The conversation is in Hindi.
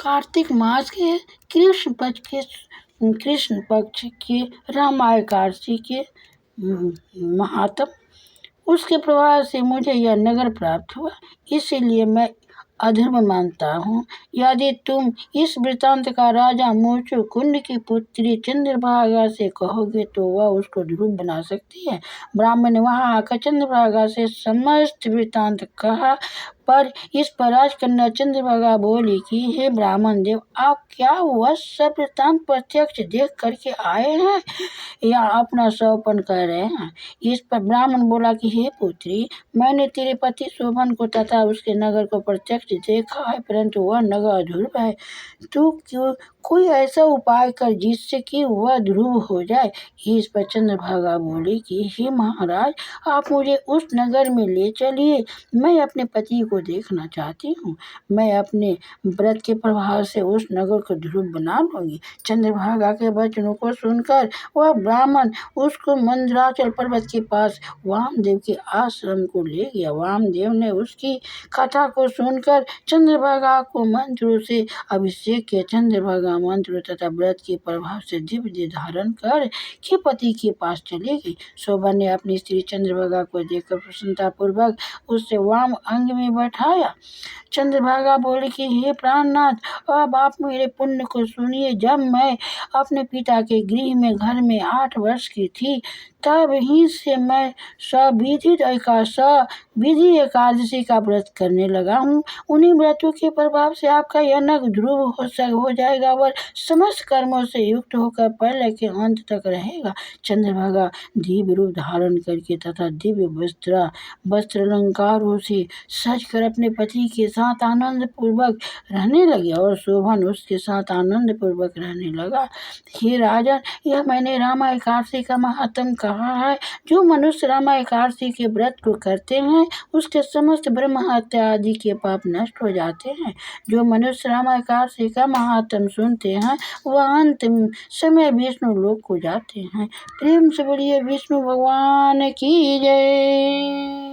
कार्तिक मास के कृष्ण पक्ष के रामा एकादशी के महात्म, उसके प्रभाव से मुझे यह नगर प्राप्त हुआ, इसीलिए मैं अधर्म मानता हूँ। यदि तुम इस वृत्तांत का राजा मुचुकुंद की पुत्री चंद्रभागा से कहोगे तो वह उसको ध्रुव बना सकती है। ब्राह्मण ने वहां आकर चंद्रभागा से समस्त वृत्तांत कहा, पर इस पर राजकन्या चंद्रभागा बोली कि हे ब्राह्मण देव, आप क्या वह सब वृत्तांत प्रत्यक्ष देख करके आए हैं या अपना सौपन कर रहे हैं? इस पर ब्राह्मण बोला कि हे पुत्री, मैंने तेरे पति शोभन को तथा उसके नगर को प्रत्यक्ष देखा है, परंतु वह नगर अध्रुव है। तू क्यों कोई ऐसा उपाय कर जिससे कि वह ध्रुव हो जाए। इस पर चंद्रभागा बोली कि हे महाराज, आप मुझे उस नगर में ले चलिए, मैं अपने पति को देखना चाहती हूँ। मैं अपने व्रत के प्रभाव से उस नगर को ध्रुव बना लूंगी। चंद्रभागा के वचनों को सुनकर वह ब्राह्मण उसको मंदराचल पर्वत के पास वामदेव के आश्रम को ले गया। वामदेव ने उसकी कथा को सुनकर चंद्रभागा को मंत्रों से अभिषेक किया। चंद्रभागा मंत्र तथा व्रत के प्रभाव से दिव्य देह धारण कर के पति के पास चले गई। शोभा ने अपनी स्त्री चंद्रभागा को देखकर प्रसन्नता पूर्वक उससे वाम अंग में बैठाया। चंद्रभागा बोली कि हे प्राणनाथ, अब आप मेरे पुण्य को सुनिए। जब मैं अपने पिता के गृह में घर में 8 वर्ष की थी, तब ही से मैं विधि एकादशी का व्रत करने लगा हूँ। उन्हीं व्रतों के प्रभाव से आपका यह नग ध्रुव हो जाएगा और समस्त कर्मों से युक्त होकर पहले के अंत तक रहेगा। चंद्रभागा दिव्य रूप धारण करके तथा दिव्य वस्त्र अलंकारों से सज कर अपने पति के साथ आनंद पूर्वक रहने लगी और शोभन उसके साथ आनंद पूर्वक रहने लगा। हे राजन, यह मैंने रामा एकादशी का महात्म कहा है। जो मनुष्य रामा एकादशी के व्रत को करते हैं, उसके समस्त ब्रह्म हत्या आदि के पाप नष्ट हो जाते हैं। जो मनुष्य रामा एकादशी का महात्म सुनते हैं, वह अंत समय विष्णु लोक को जाते हैं। प्रेम से बोलिए विष्णु भगवान की जय।